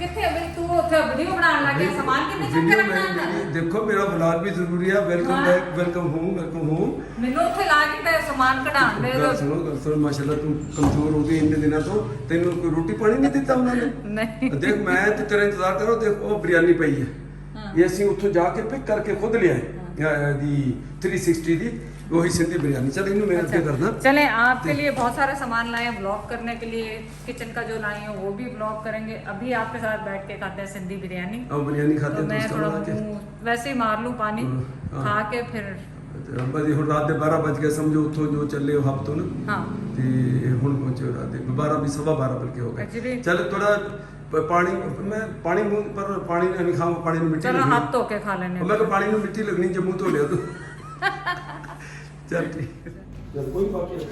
किथे अभी तू उथे वीडियो बनाने लग गया सामान कितने चुक के रखना है देखो मेरा ब्लॉग भी जरूरी है। Welcome back, welcome home. मैनू उथे ला के ते सामान कढाण दे गल सुनो माशाल्लाह तू कमजोर हो गई इन दिनों तो। तेनू कोई रोटी पानी नहीं दिता उन्होंने? नहीं देख मैं तो तेरा इंतजार करो। देख वो बिरयानी पई है, ये ਅਸੀਂ ਉੱਥੋਂ ਜਾ ਕੇ ਪਿਕ ਕਰਕੇ ਖੁਦ ਲਿਆਏ ਦੀ 360 ਦੀ वही सिंधी बिरयानी। चल इन्हें मेहनत क्या करना। चले आपके लिए बहुत सारे सामान लाए हैं ब्लॉग करने के लिए। किचन का जो लाए हैं वो भी ब्लॉग करेंगे। अभी आपके साथ बैठ के खाते हैं सिंधी बिरयानी। और बिरयानी खाते तो हैं मैं दोस्तों थोड़ा बना के वैसे ही मार लूं पानी खा के फिर बस ਹੁਣ ਰਾਤ ਦੇ 12 ਵਜ ਗਏ ਸਮਝੋ ਉੱਥੋਂ ਜੋ ਚੱਲੇ ਉਹ ਹਫਤੋਂ ਨਾ। हाँ ਤੇ ਹੁਣ ਪਹੁੰਚੇ ਰਾਤ ਦੇ 12 ਵੀ 12:15 ਬਲਕਿ ਹੋ ਗਏ। Actually- चल थोड़ा पानी मैं पानी मुंह पर पानी नहीं खाऊंगा, पानी में मिट्टी चलो लगनी। हाथ धो के खा लेने मैं पानी में मिट्टी लगनी जब मुंह धो लिया तो चल ठीक है। चल कोई बात नहीं।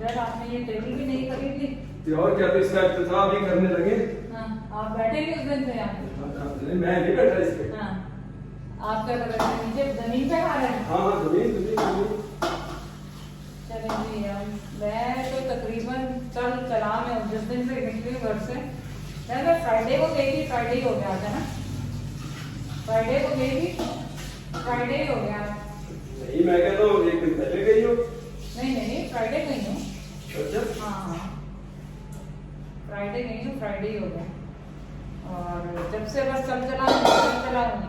यार आपने ये टेबल भी नहीं खरीदी तो और क्या, तो इसका इफ्तिताह भी करने लगे। हाँ आप बैठे भी उस दिन थे यहाँ पे। मैं नहीं बैठा इस पे। हाँ आप क्या कर रहे थे नीचे जमीन पे खा रहे हैं? हाँ हाँ जमीन। चलें जी मैं तो तकरीबन चला मैं जिस दिन से निकली घर से मैं फ्राइडे को गई थी। फ्राइडे ही हो गया था ना, फ्राइडे को गई थी, फ्राइडे ही हो गया। नहीं मैं कहता हूँ एक दिन पहले गई हो। नहीं नहीं फ्राइडे गई हूँ। अच्छा हाँ हाँ फ्राइडे गई हूँ, फ्राइडे ही हो गया। और जब से बस चला हूँ।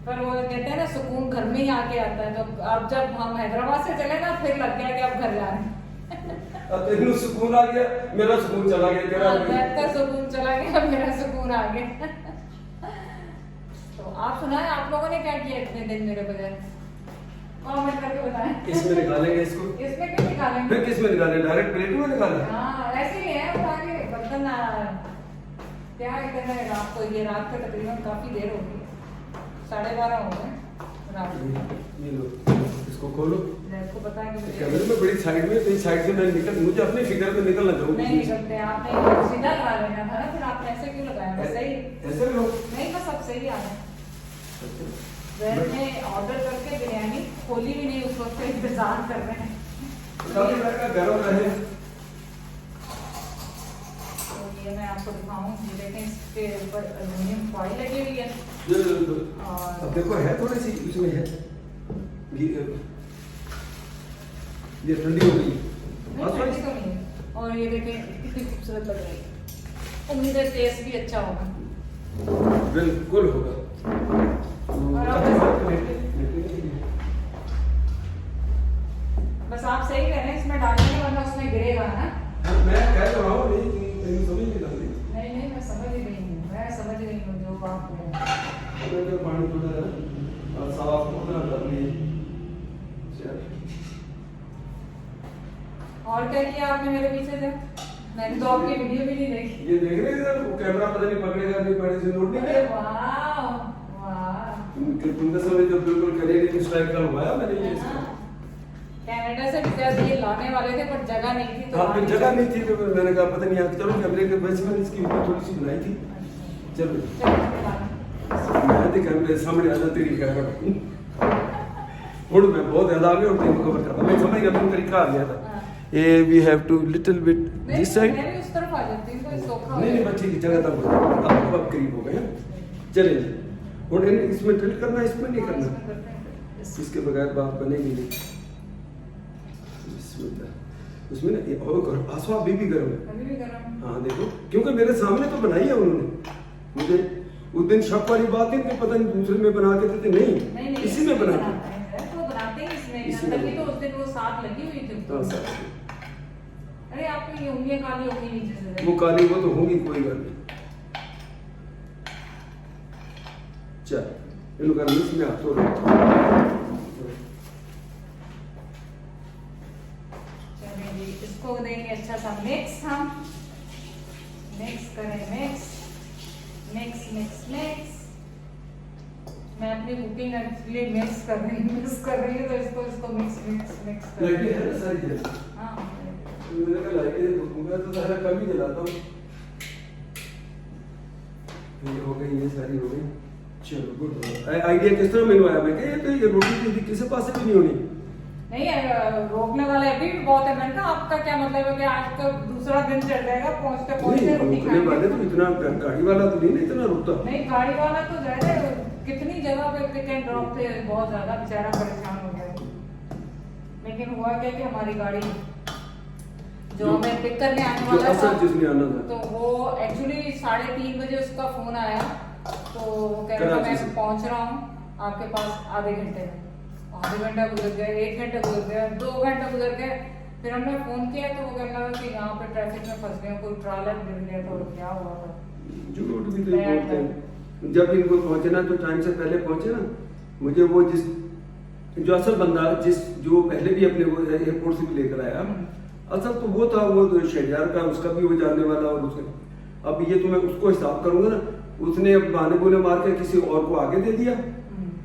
पर वो कहते हैं ना सुकून घर में ही आके आता है। तो अब जब हम हैदराबाद से चले ना फिर लग गया कि अब घर जा रहे हैं। अब तेरे सुकून आ गया, मेरा सुकून चला गया। तेरा का सुकून चला गया, मेरा सुकून आ गया। तो आप सुनाए आप लोगों ने क्या किया इतने दिन मेरे बगैर? कमेंट करके बताएं। किसमें निकालेंगे इसको? इसमें क्यों निकालेंगे? फिर किसमें निकालें? डायरेक्ट प्लेट में निकालें? हाँ ऐसे ही है उठा के बर्तन क्या कहते हैं। रात को ये रात का तकरीबन काफी देर हो गई, 12:30 हो गए रात को। ये लो इसको खोलो। आपको पता है कि कैमरे में बड़ी साइड में, तो साइड से मैं निकल, मुझे अपने फिगर में निकलना चाहूँ। नहीं निकलते आपने सीधा लगा लेना था ना, फिर आपने ऐसे क्यों लगाया? बस सही ऐसे लो। नहीं बस अब सही आ रहा है। मैंने ऑर्डर करके बिरयानी खोली भी नहीं, उस वक्त से इंतजार कर रहे हैं गरम रहे। तो ये मैं आपको दिखाऊं, ये देखें इसके ऊपर एल्युमिनियम फॉइल लगी हुई है। अब देखो है थोड़ी सी इसमें है, ये ठंडी हो गई। ठंडी तो नहीं है। और ये देखें कितनी खूबसूरत लग रही है। उम्मीद है टेस्ट भी अच्छा होगा। बिल्कुल होगा। और बस आप सही कह रहे हैं इसमें डालेंगे वरना उसमें गिरेगा ना। मैं कह रहा हूँ नहीं समझ नहीं डाली। नहीं मैं समझ ही नहीं हूँ, मैं समझ रही हूँ जो बात है। पानी थोड़ा साफ होना चाहिए। और क्या किया आपने मेरे पीछे से? मैंने तो आपकी वीडियो भी नहीं देखी। ये देख रहे थे वो कैमरा पता नहीं पकड़ेगा नहीं पड़े से नोट नहीं किया। वाह वाह तुमने समय जो बिल्कुल करेगी स्ट्राइक का हुआ मैंने ये कनाडा से भी ये लाने वाले थे पर जगह नहीं थी। तो आपने जगह नहीं थी तो मैंने कहा पता नहीं आज चलो कैमरे के बस में इसकी ऊपर थोड़ी सी बनाई थी। चलो मैं तो कैमरे सामने आ जाती रही कैमरा और मैं बहुत ज्यादा आ गया और तेरे को कवर करता मैं समझ गया तुम तरीका आ गया था। ये we have to little bit this side. मैं भी उस तरफ आ जाती हूं, कोई सोखा नहीं बच्चे की जगह तक अब करीब हो गए। चलिए और इसमें ड्रिल करना इसमें नहीं करना, इसके बगैर बात बनेगी नहीं। उसमें ना और आसवा अभी भी गर्म है। अभी भी गर्म। हाँ देखो क्योंकि मेरे सामने तो बनाई है उन्होंने। मुझे उस दिन शक वाली बात है कि पता नहीं दूसरे में बना के देते नहीं इसी में बनाते हैं। तो बनाते हैं इसमें इसी में तभी तो उस दिन वो साथ लगी हुई थी। हाँ सर अरे आपकी ये उंगलियां काली हो गई नीचे से। वो काली वो तो होगी कोई बात नहीं। चल इन लोग इसमें आप थोड़ा चलिए जी इसको देंगे अच्छा सा मिक्स। हम मिक्स करें मिक्स मिक्स मिक्स मिक्स। मैं अपनी कुकिंग एक्चुअली मिक्स कर रही हूँ तो इसको मिक्स मिक्स मिक्स कर लाइटें है ना सारी जगह। हाँ मैंने कहा लाइटें देखूंगा तो सारा कम ही जलाता हूँ। ये हो गई ये सारी हो गई। चलो गुड आइडिया किस तरह मैंने आया मैं कि ये तो ये रोटी किसी पास से भी नहीं होनी नहीं रोकने वाले अभी भी बहुत है। मैंने कहा आपका क्या मतलब है कि आज तो दूसरा दिन चल जाएगा, पहुंचते पहुंचते रोटी रोकने वाले तो इतना गाड़ी वाला तो नहीं इतना रुकता। नहीं गाड़ी वाला तो ज्यादा, कितनी जगह पे पिक एंड ड्रॉप थे, बहुत ज्यादा बेचारा परेशान हो गया। लेकिन हुआ क्या कि हमारी गाड़ी जो हमें पिक करने आने वाला था, जिसने आना था, तो वो एक्चुअली 3:30 बजे उसका फोन आया, तो वो कह रहा था मैं पहुंच रहा हूँ आपके पास आधे घंटे में। आधे घंटा गुजर गया, 1 घंटा गुजर गया, 2 घंटा गुजर गया। फिर हमने फोन किया तो वो कहने लगा कि यहाँ पे ट्रैफिक में फंस गए, कोई ट्रालर गिर गया था, क्या हुआ था। झूठ भी तो बोलते हैं। जब इनको पहुंचना तो टाइम से पहले पहुंचे ना। मुझे वो जो असल बंदा जो पहले भी अपने वो एयरपोर्ट से भी लेकर आया, असल तो वो था, वो शहजाद का, उसका भी वो जानने वाला। और उसके अब ये तो मैं उसको हिसाब करूंगा ना, उसने अब बहाने बोले मार के किसी और को आगे दे दिया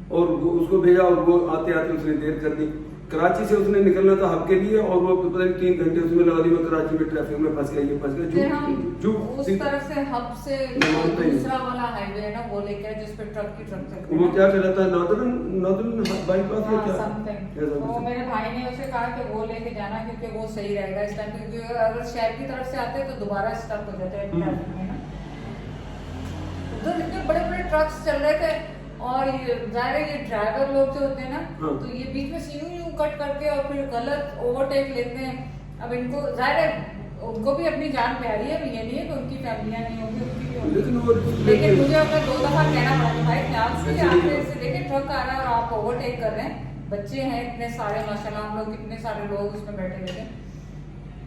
और वो उसको भेजा, और वो आते आते उसने देर कर दी। कराची से उसने निकलना था हब के लिए, और वो पता नहीं 3 घंटे उसमें लगा दी। मैं कराची में ट्रैफिक में फंस गया, ये फंस गया। जो उस तरफ से हब से दूसरा वाला हाईवे है ना, वो लेके जिस पे ट्रक की ट्रक चलती है, वो क्या कहलाता है, नॉर्दर्न बाईपास है क्या, तो मेरे भाई ने उसे कहा कि वो लेके जाना क्योंकि वो सही रहेगा इस टाइम, क्योंकि अगर शहर की तरफ से आते तो दोबारा स्टक हो जाते हैं ट्रैफिक में ना। उधर इतने बड़े बड़े ट्रक्स चल रहे थे, और ये ड्राइवर लोग जो होते हैं ना, तो ये बीच में से यूं कट करके और फिर गलत ओवरटेक लेते हैं। अब इनको जाहिर है उनको भी अपनी जान प्यारी है, ये नहीं है कि उनकी फैमिलियां नहीं होंगी, उनकी भी होंगी। लेकिन मुझे अपना 2 दफा कहना पड़ा भाई ध्यान से, आगे से देखे ट्रक आ रहा है और आप ओवरटेक कर रहे हैं, बच्चे हैं इतने सारे, माशाल्लाह हम लोग कितने सारे लोग उसमें बैठे हुए थे।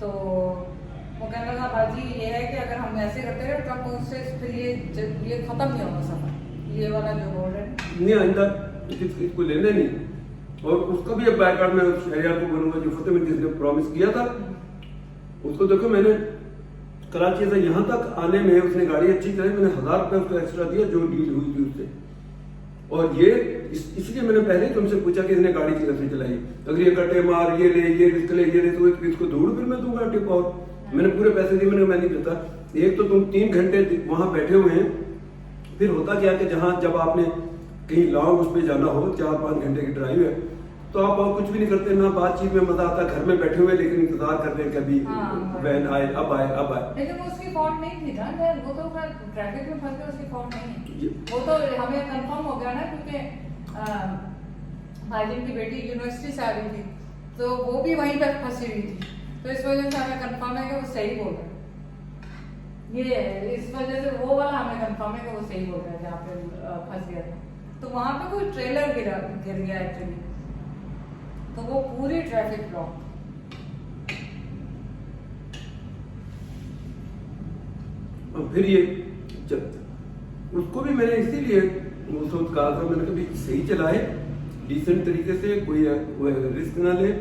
तो वो कहने लगा बाजी ये है कि अगर हम ऐसे करते रहे ट्रक उससे फिर ये खत्म नहीं होगा सफर, ये वाला जो रोड है नहीं आइंदा इसको लेने नहीं। और उसका भी अब बैकआउट में शहरियार को बनूंगा, जो फतेह में जिसने प्रॉमिस किया था उसको। देखो मैंने कराची से यहाँ तक आने में उसने गाड़ी अच्छी चलाई, मैंने 1000 रुपये उसको एक्स्ट्रा दिया जो डील हुई थी उससे। और ये इसलिए मैंने पहले ही तुमसे पूछा कि इसने गाड़ी कैसे चलाई। अगर ये कटे मार, ये ले, ये रिस्क ले, ये ले, तो इसको दौड़ फिर मैं दूंगा टिप। और मैंने पूरे पैसे दिए, मैं नहीं देता। एक तो तुम 3 घंटे वहां बैठे हुए हैं, फिर होता क्या कि जहां जब आपने कहीं लॉन्ग उस पर जाना हो, 4-5 घंटे की ड्राइव है, तो आप और कुछ भी नहीं करते, ना बातचीत में मजा आता, घर में बैठे हुए लेकिन इंतजार करते हैं कभी वैन आए, अब आए, अब आए। लेकिन वो उसकी फॉल्ट नहीं थी ना, वो तो ट्रैफिक में फंस गया, उसकी फॉल्ट नहीं है। वो तो हमें कंफर्म हो गया ना, क्योंकि भाईजान की बेटी यूनिवर्सिटी से आ रही थी, तो वो भी वहीं पर फंसी हुई थी, तो इस वजह से हमें कंफर्म है कि वो सही बोल रहे हैं। ये इस वजह से वो वाला हमें कंफर्म है कि वो सही बोल रहा है जहाँ पे फंस गया था। तो वहां पे कोई ट्रेलर गिर गया एक्चुअली, तो वो पूरी ट्रैफिक ब्लॉक। और फिर ये जब उसको भी मैंने इसीलिए उस वक्त कहा था, मैंने कभी सही चलाए डिसेंट तरीके से, कोई रिस्क ना ले।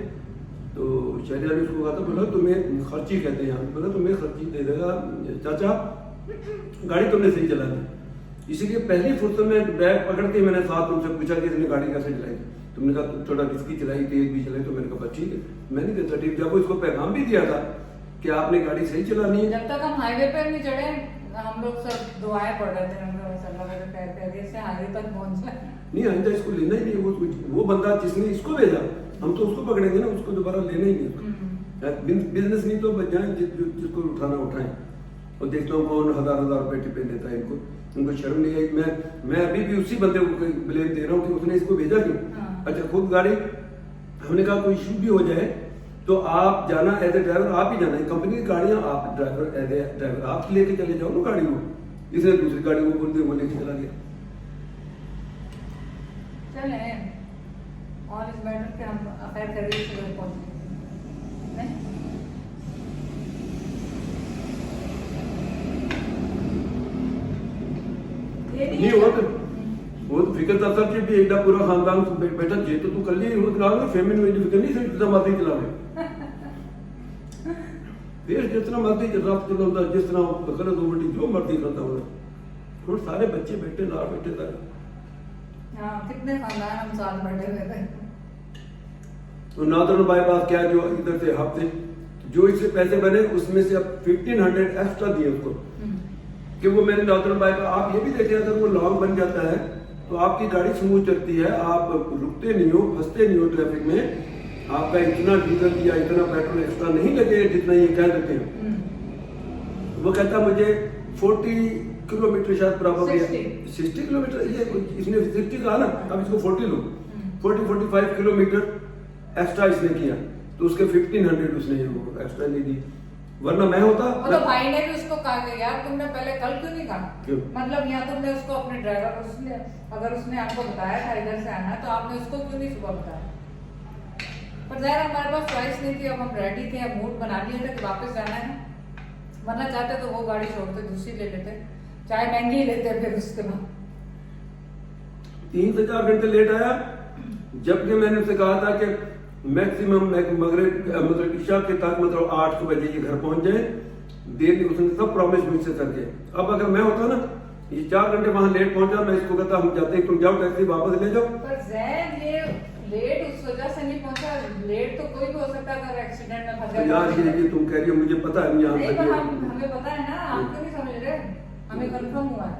तो शहरियार ने उसको कहा था, बोला तुम्हें खर्ची कहते हैं यहाँ, बोला तुम्हें खर्ची दे देगा चाचा, गाड़ी तुमने सही चला दी। इसीलिए पहली फुर्सत में बैग पकड़ के मैंने साथ तुमसे पूछा कि इसने गाड़ी कैसे चलाई। तुमने कहा थोड़ा रिस्की चलाई, तेज भी चलाई, तो मैंने कहा ठीक है, मैं नहीं देता टिप। जब इसको पैगाम भी दिया था कि आपने गाड़ी सही चलानी है। जब तक हम हाईवे पर नहीं चढ़े, हम लोग सब दुआएं पढ़ रहे थे, पैर से हाईवे तक पहुंच जाए। नहीं आइंदा इसको लेना ही नहीं। वो बंदा जिसने इसको भेजा, हम तो उसको पकड़ेंगे ना, उसको दोबारा लेना ही नहीं। बिजनेस नहीं तो बच जाए, जिसको उठाना उठाएं। और देखता हूँ कौन 1000 रुपए टिपे देता है इनको शर्म नहीं आई। मैं अभी भी उसी बंदे को ब्लेम दे रहा हूँ कि उसने इसको भेजा क्यों। अच्छा खुद गाड़ी, हमने कहा कोई इशू भी हो जाए तो आप जाना एज ए ड्राइवर, आप ही जाना है। कंपनी की गाड़ियां आप ड्राइवर एज ए ड्राइवर आप लेके चले जाओ ना गाड़ी को। इसने दूसरी गाड़ी को बोल दिया, वो लेके चला गया। चले और इस मैटर पे हम अफेयर कर रही थी पहुंचे नहीं वो तो फिक्र था सर भी एकदा पूरा खानदान बैठा जे तो तू कल ही फैमिली में फिक्र नहीं सर जितना मर्जी चला देश जितना मर्जी रात चलाता, जिस तरह गलत उल्टी जो मर्जी करता हो, और सारे बच्चे बैठे ला बैठे था। हाँ, कितने खानदान हम साथ बैठे हुए थे। तो नादरन बाईपास क्या जो इधर से हफ्ते जो इससे पैसे बने उसमें से अब 1500 एक्स्ट्रा दिए उसको कि वो मैंने नादरन बाईपास। आप ये भी देखें अगर वो लॉन्ग बन जाता है तो आपकी गाड़ी स्मूथ चलती है, आप रुकते नहीं हो, फंसते नहीं हो ट्रैफिक में। आपका इतना डीजल या इतना पेट्रोल एक्स्ट्रा नहीं लगे जितना ये कह देते हैं। वो कहता मुझे 40 किलोमीटर शायद बराबर 60 किलोमीटर, ये इसने 60 कहा ना, अब इसको 40 लो, 40-45 किलोमीटर एक्स्ट्रा इसने किया, तो उसके 1500 उसने एक्स्ट्रा नहीं दी, वरना मैं होता। वो तो भाई ने भी उसको कहा कि यार तुमने पहले कल क्यों नहीं कहा, मतलब यहाँ तुमने उसको अपने ड्राइवर को, उसने अगर उसने आपको बताया था इधर से आना तो आपने उसको क्यों नहीं सुबह बताया। पर यार हमारे पास चॉइस नहीं थी, अब हम रेडी थे, अब मूड बना लिए थे कि वापस जाना है, वरना चाहते तो वो गाड़ी छोड़ते दूसरी ले लेते, चाहे महंगी लेते फिर उसके बाद। 3 से 4 घंटे लेट आया, जबकि मैंने उसे कहा था कि मैक्सिमम मतलब ईशा के तक मतलब 8 बजे ये घर पहुंच जाए, देर नहीं, उसने सब प्रॉमिस मुझसे करके। अब अगर मैं होता ना ये 4 घंटे वहां लेट पहुंचा, मैं इसको कहता हम जाते हैं, तुम जाओ टैक्सी वापस ले जाओ। पर जैद ये लेट उस वजह से नहीं पहुंचा, लेट तो कोई भी हो सकता है अगर एक्सीडेंट में फंस जाए। यार ये तुम कह रही हो मुझे पता है यहाँ नहीं, पर हमें पता है ना, आप क्यों नहीं समझ रहे, हमें कंफर्म हुआ है।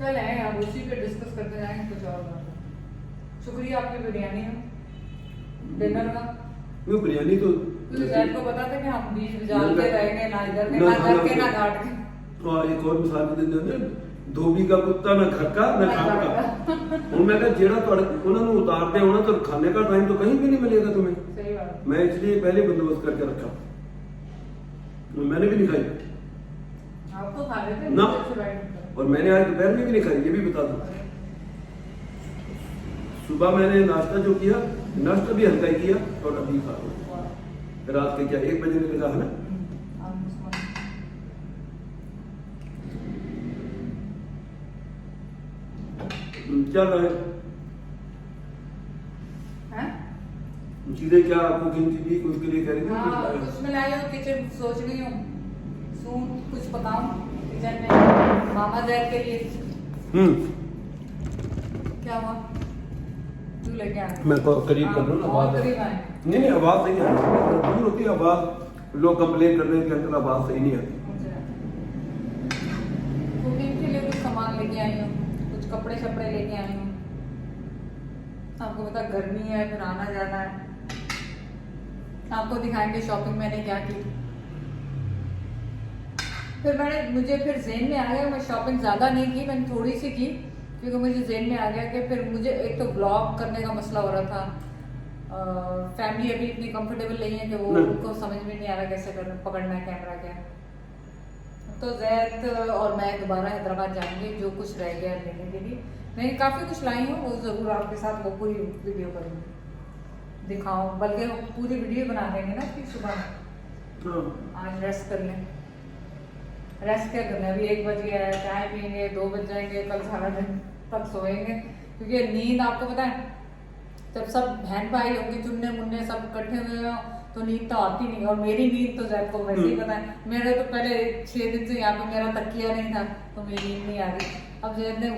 चल है अब उसी पे डिस्कस करते जाएंगे कुछ और बात। शुक्रिया आपकी बिरयानी का डिनर का। वो बिरयानी तो जैद को पता था कि हम बीच में जाल के रहेंगे, ना इधर के ना घर के ना घाट के। और एक और मिसाल दे देंगे, धोबी का कुत्ता ना घर का ना खाने का। और मैं कहा जेड़ा उन्होंने उतारते होना तो खाने का टाइम तो कहीं भी नहीं मिलेगा तुम्हें। सही बात। मैं इसलिए पहले बंदोबस्त करके रखा, मैंने भी नहीं खाई। आप तो खा लेते ना, और मैंने आज दोपहर में भी नहीं खाई, ये भी बता दूं। सुबह मैंने नाश्ता जो किया, नाश्ता भी हल्का ही किया, और अभी खा रहा। रात के क्या 1 बजे में लगा है ना। क्या रहा है चीजें, क्या कुकिंग की भी उसके लिए कह रही थी। हाँ, कुछ मैं लाई हूँ किचन, सोच रही हूँ सून कुछ पकाऊं किचन में मामा जैद के लिए। क्या हुआ, तू लेके आ। मैं करीब कर रहा हूँ, आवाज नहीं आवाज सही है, दूर होती है आवाज, लोग कंप्लेन कर रहे हैं कि अंकल आवाज सही नहीं आती। कुकिंग के लिए कुछ सामान लेके आई हूँ, कुछ कपड़े शपड़े लेके आई हूँ। आपको पता गर्मी है, फिर आना जाना है, आपको दिखाएंगे शॉपिंग मैंने क्या की। फिर मुझे जेहन में आ गया, मैं शॉपिंग ज़्यादा नहीं की, मैंने थोड़ी सी की, क्योंकि मुझे जेहन में आ गया कि फिर मुझे एक तो ब्लॉग करने का मसला हो रहा था। फैमिली अभी इतनी कंफर्टेबल नहीं है कि वो उनको समझ में नहीं आ रहा कैसे पकड़ना है कैमरा क्या। तो जैद और मैं दोबारा हैदराबाद जाएंगे, जो कुछ रह गया लेने के लिए। मैं काफ़ी कुछ लाई हूँ, वो ज़रूर आपके साथ वो पूरी वीडियो करूँगी, दिखाऊँ, बल्कि वो पूरी वीडियो बना देंगे ना फिर सुबह। आज रेस्ट कर लें, रेस्ट क्या करना है, अभी 1 बज गया है, चाय पियेंगे, 2 बज जाएंगे, कल सारा दिन तक सोएंगे, क्योंकि नींद आपको पता है जब सब बहन भाई होंगे, चुन्ने मुन्ने सब इकट्ठे हुए हो तो नींद तो आती नहीं। और मेरी नींद तो जैद को वैसे ही पता है, मेरे तो पहले 6 दिन से यहाँ पे मेरा तकिया नहीं था तो मेरी नींद नहीं आ रही। अब जैद ने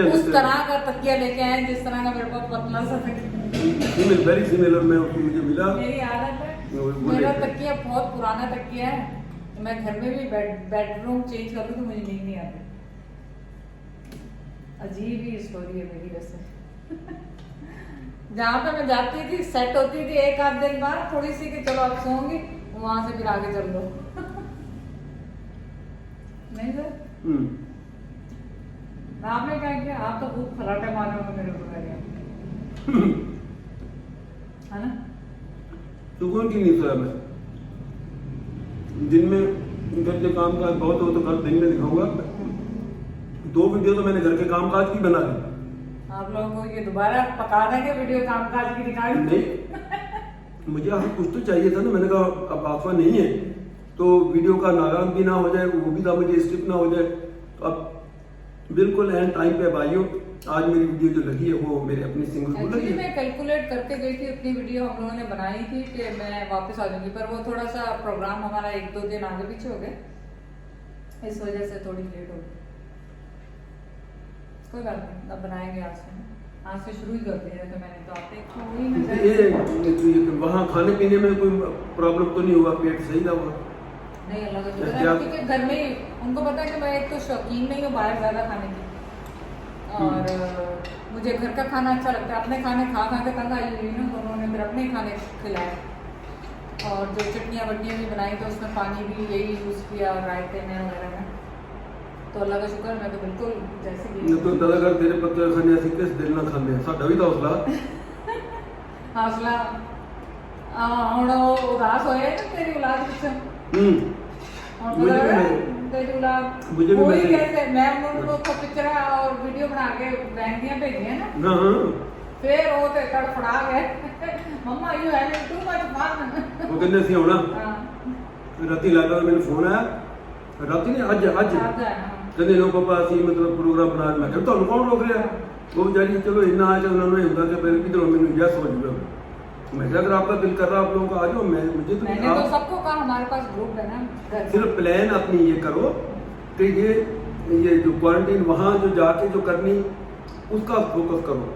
उस तरह का तकिया लेके आए जिस तरह का मेरे पास पतला सा तकिया, वेरी सिमिलर में मुझे मिला। मेरी आदत है, मेरा तकिया बहुत पुराना तकिया है, मैं घर में भी बेडरूम चेंज कर लूँ तो मुझे नींद नहीं आती। अजीब ही स्टोरी है मेरी वैसे। जहाँ पे मैं जाती थी सेट होती थी 1 आध दिन बाद थोड़ी सी कि चलो अब सोऊंगी, वहां से फिर आगे चल लो। नहीं सर, आपने क्या किया, आप तो खूब फराटे मारे हो मेरे को, है ना। तो कौन की नहीं सोया मैं, दिन में घर के काम काज बहुत हो तो कल दिन में दिखाऊंगा। 2 वीडियो तो मैंने घर के काम काज की बना दी। आप लोगों को ये दोबारा पका देंगे वीडियो काम काज की दिखाई नहीं, मुझे आज कुछ तो चाहिए था ना। मैंने कहा अब आफा नहीं है तो वीडियो का नागान भी ना हो जाए, वो भी था मुझे स्किप ना हो जाए। तो अब बिल्कुल एंड टाइम पे भाइयों आज मेरी वीडियो जो लगी है वो मेरे अपनी सिंगल को लगी है। मैं कैलकुलेट करके गई थी, अपनी वीडियो हम लोगों ने बनाई थी कि मैं वापस आ जाऊंगी, पर वो थोड़ा सा प्रोग्राम हमारा 1-2 दिन आगे पीछे हो गए, इस वजह से थोड़ी लेट हो गई। कोई बात नहीं, अब बनाएंगे आज से शुरू ही करते हैं। तो मैंने तो आपसे ये वहाँ खाने पीने में कोई प्रॉब्लम तो नहीं हुआ, पेट सही था हुआ? नहीं, अल्लाह का शुक्र है, क्योंकि घर में उनको पता है कि मैं एक तो शौकीन नहीं हूँ बाहर ज्यादा खाने की, और मुझे घर का खाना अच्छा लगता है। अपने खाने खा खा के तंग आई हुई ना, तो उन्होंने फिर अपने खाने खिलाए। और जो चटनियाँ वटनियाँ भी बनाई तो उसमें पानी भी यही यूज़ किया रायते में वगैरह में। तो अल्लाह का शुक्र, मैं तो बिल्कुल जैसे कि तो दादा कर तेरे पत्ते खाने ऐसे किस दिल ना खाने साडा भी तो हौसला हौसला ਹੁਣ उदास होए ना तेरी औलाद कुछ मुझे भी तेरी औलाद मुझे भी वही मैसेज- कैसे मैं उनको पिक्चर और वीडियो बना के बैंकियां भेजी है ना, ना फिर वो तो तड़फड़ा गए mama you have too much fun. वो कहते सी होना हां राती लागा मेरे फोन आया राती ने आज आज है कहते लो पापा ਅਸੀਂ मतलब प्रोग्राम बना मैं कहता ਤੁਹਾਨੂੰ कौन रोक रहा वो बेचारी चलो इतना आज उन्होंने ਹੁੰਦਾ कि फिर इधर मैंने यस हो जाएगा मैं कहा अगर आपका दिल कर रहा आप लोगों का आ जाओ मैं मुझे तो मैंने तो सबको कहा हमारे पास ग्रुप है ना घर का। सिर्फ प्लान अपनी ये करो कि ये जो क्वारंटीन वहाँ जो जाके जो करनी उसका फोकस करो।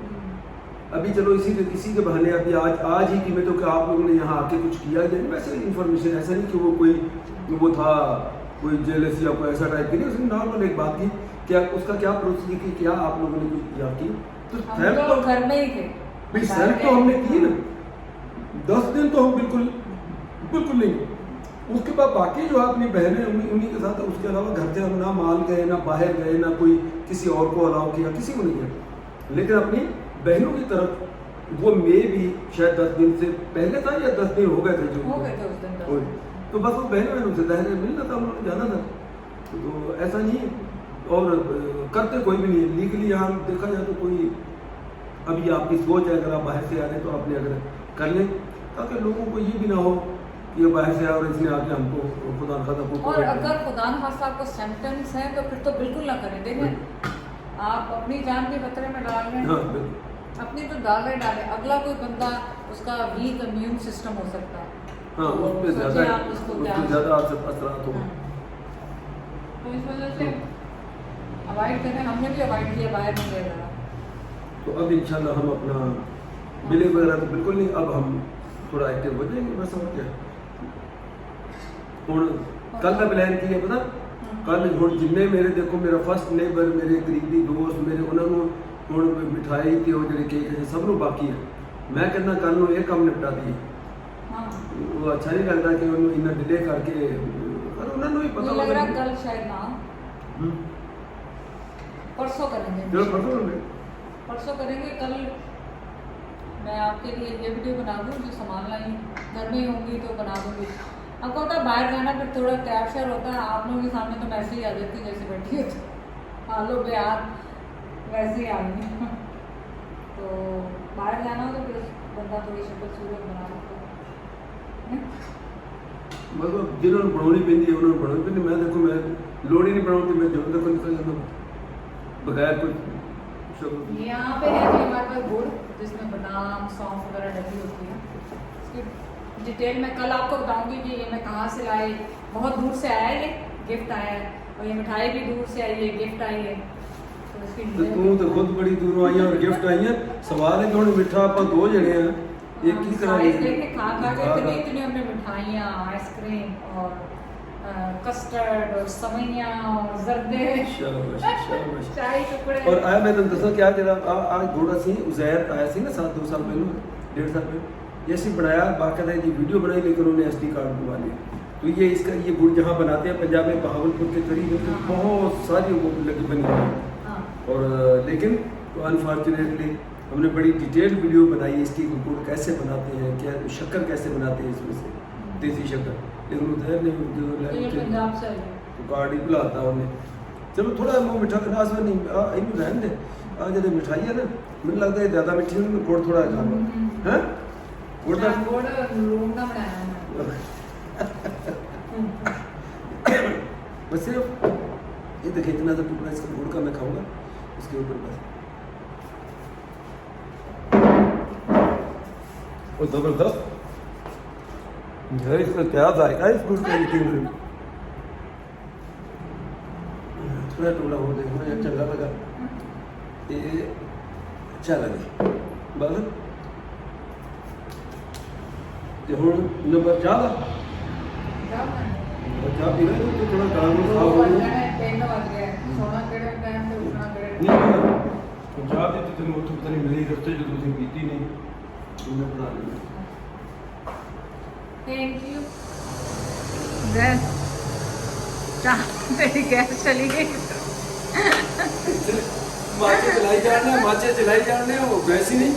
अभी चलो इसी के बहाने अभी आज ही की मैं तो कि आप लोगों ने यहाँ आके कुछ किया या नहीं वैसे इन्फॉर्मेशन ऐसा नहीं कि वो कोई वो था कोई जेलस या कोई ऐसा टाइप की नहीं उसने नॉर्मल एक बात की क्या उसका क्या प्रोसेस की क्या आप लोगों ने कुछ किया की तो हम तो घर में ही थे भाई सेल्फ तो हमने की ना 10 दिन तो हम बिल्कुल नहीं। उसके बाद बाकी जो अपनी बहनें उन्हीं के साथ उसके अलावा घर से हम ना माल गए ना बाहर गए ना कोई किसी और को अलाउ किया किसी को नहीं किया। लेकिन अपनी बहनों की तरफ वो मे भी शायद 10 दिन से पहले था या 10 दिन हो गए थे जो हो गए थे उस दिन तो बस वो बहनों से दहने मिलना था उन्होंने जाना था तो ऐसा नहीं है। और करते कोई भी नहीं है लीगली यहाँ देखा जाए तो कोई अभी आपकी सोच है अगर आप बाहर से आ रहे तो आपने अगर कर लें ताकि लोगों को ये भी ना हो कि ये बाहर से आया और इसने आके हमको खुदा न खासा और अगर खुदा न खासा आपको सिम्टम्स हैं तो फिर तो बिल्कुल ना करें। देखें आप अपनी जान भी खतरे में डाल रहे हैं हाँ अपनी तो डाले अगला कोई बंदा उसका वीक इम्यून सिस्टम हो सकता है हाँ उस पर ज़्यादा असरात होगा तो इस वजह से अवॉइड करें। हमने भी अवॉइड किया बाहर नहीं गए ज़रा। तो अब इंशाल्लाह हम अपना मिले वगैरह तो बिल्कुल नहीं अब हम थोड़ा एक्टिव हो जाएंगे बस और क्या। और कल का प्लान किया पता कल हुण जिन्ने मेरे देखो मेरा फर्स्ट नेबर मेरे करीबी दोस्त मेरे उन्होंने हुण मिठाई ते वो जेह्ड़े केक है सब लोग बाकी है मैं कहना कल नूं ये काम निपटा दिए वो अच्छा नहीं लगता कि उन्होंने इतना डिले करके पर उन्होंने भी पता लग रहा कल शायद ना परसों करेंगे चलो परसों करेंगे। कल मैं आपके लिए ये वीडियो बना दूँ जो सामान लाई घर में ही होंगी तो बना दूँगी। आपको होता है बाहर जाना फिर थोड़ा तैयार श्यार होता है आप लोगों के सामने तो वैसे ही आ जाती जैसे बैठी होती आलो बेहार वैसे ही आ गई तो बाहर जाना हो तो फिर बंदा थोड़ी शक्ल सूरत बना सकता है। मतलब जिन्होंने बनानी पैंदी है उन्होंने बनानी पैंदी मैं देखो मैं लोड़ ही नहीं बनाऊंगी मैं जब तक निकल जाता हूँ बगैर कोई यहाँ पे है जी हमारे पास गुड़ जिसमें बादाम सौंफ वगैरह डली होती है। इसकी डिटेल मैं कल आपको बताऊंगी कि ये मैं कहाँ से लाई। बहुत दूर से आया है ये गिफ्ट आया है और ये मिठाई भी दूर से आई है गिफ्ट आई है तो इसकी तू तो खुद बड़ी दूरों आई है और गिफ्ट आई है सवाल है कि हुण मिठा आप दो जने हैं ये की साइज देखे खा खा के इतनी हमने मिठाइयाँ आइसक्रीम और कस्टर्ड और सवैयाँ और जर्दे चाय टुकड़े और आया मैं तुम दसा क्या तेरा आज घोड़ा सी उजैर आया सी ना 2 साल पहले 1.5 साल पहले ये सी बनाया बाकायदा ये वीडियो बनाई लेकिन उन्होंने SD कार्ड बनवा लिया तो ये इसका ये गुड़ जहाँ बनाते हैं पंजाब में बहावलपुर के करीब बहुत सारी वो लगी बनी हुई है और लेकिन तो अनफॉर्चुनेटली हमने बड़ी डिटेल वीडियो बनाई है इसकी गुड़ कैसे बनाते हैं क्या शक्कर कैसे बनाते हैं इसमें से देसी शक्कर लेकिन उधर ने पंजाब से तो कार्ड ही बुलाता उन्हें चलो थोड़ा मुँह मिठा खलास में नहीं इन रहन दे आज जब मिठाई है ना मुझे लगता है ज़्यादा मिठी नहीं मैं गुड़ थोड़ा खा हैं गुड़ का गुड़ लून का बनाया है बस सिर्फ ये देखिए इतना सा टुकड़ा इसका गुड़ का मैं खाऊंगा उसके ऊपर बस और जबरदस्त यार इसका क्या जायका है इस गुड़ का थोड़ा टुकड़ा हो देखो मुझे चंगा लगा ये अच्छा लगे बस ते हुण नंबर 4 चाह पी रहे तो थोड़ा गला में साफ हो गया पेन बज गया सोना केड़े टाइम पे उठना केड़े नहीं ਪੰਜਾਬ ਦੀ ਤੇ ਤੈਨੂੰ ਉੱਥੋਂ ਪਤਾ ਨਹੀਂ ਮਿਲੀ ਰਸਤੇ ਜਦੋਂ ਤੁਸੀਂ ਪੀਤੀ ਨਹੀਂ ਉਹਨੇ ਬਣਾ ਲਈ थैंक यू गैस चाह मेरी गैस चली गई माचे चलाई जाने वो गैस ही नहीं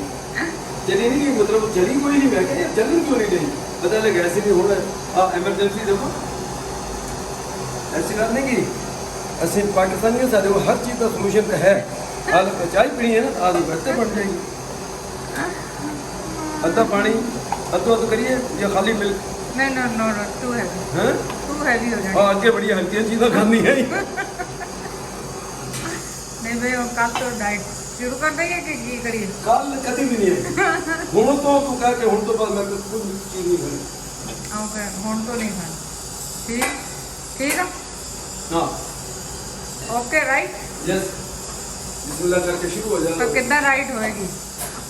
चली नहीं गई मतलब चली कोई नहीं मैं क्या चलन क्यों नहीं रही पता लगे गैस ही नहीं होना एमरजेंसी देखो ऐसी बात नहीं की असं पाकिस्तानी सारे वो हर चीज़ का सोल्यूशन तो है हाल चाय पीनी है ना आधी बर्तन बन जाएगी अद्धा पानी अद्धो अद्ध करिए या खाली मिल्क नहीं no no no too heavy हैं टू हैवी हो जाएगा हाँ आगे बड़ी हल्की चीज़ें खानी है नहीं भाई हम कल तो डाइट शुरू कर देंगे कि करिए कल कभी भी नहीं है हूँ तो तू कह के हूँ तो बस मैं कुछ चीज़ नहीं खानी ओके हुन तो नहीं खाना ठीक ठीक है हाँ ओके राइट यस बिस्मिल्लाह करके शुरू हो तो जाना कितना राइट होएगी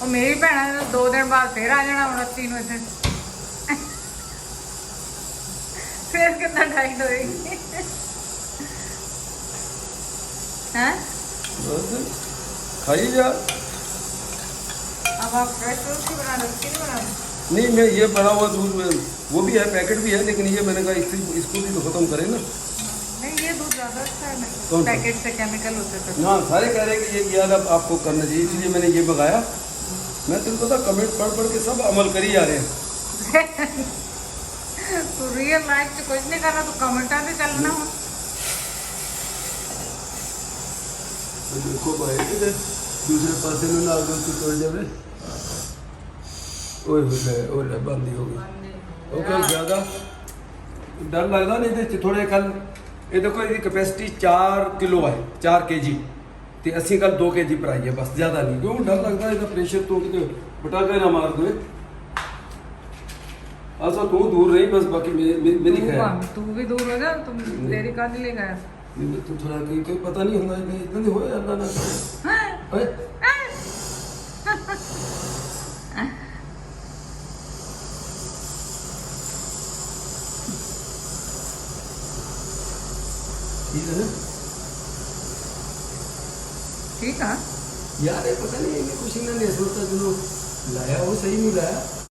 और मेरी भैन ने 2 दिन बाद फिर आ जाना 29 ਨੂੰ ਇੱਥੇ फिर कितना टाइट होएगी हैं बस खाइए जा अब आप फ्रेश रोज की बना रहे हो कि नहीं बना रहे नहीं मैं ये बना हुआ दूध में वो भी है पैकेट भी है लेकिन ये मैंने कहा इसको भी तो ख़त्म करें ना नहीं ये दूध ज़्यादा अच्छा है कौन नहीं सा? पैकेट से केमिकल होते थे हाँ सारे कह रहे हैं कि ये याद अब आपको करना चाहिए इसलिए मैंने ये मंगाया मैं तुमको पता कमेंट पढ़ के सब अमल कर ही जा रहे हैं तो रियल लाइफ से कुछ नहीं करना तो कमेंटा से चलना हो तो देखो भाई दूसरे पासे में ना अगर तू तोड़ जावे ओए बंदी हो गई ओके ज़्यादा डर लगता नहीं तो थोड़े कल ये देखो इसकी कैपेसिटी 4 किलो है 4 kg तो असी कल 2 kg पर आई है बस ज़्यादा नहीं क्यों डर लगता है इसका प्रेशर तो बटा के ना मार दो अच्छा तू दूर रही बस बाकी मेरी खैर तू भी दूर हो जा तुम तेरी काज ले गया तू थोड़ा कोई पता नहीं होगा इतना नहीं होया अल्लाह ना ओए ठीक है ना ठीक है यार ये पता नहीं है कुछ इन्होंने सोचा जो लाया वो सही नहीं लाया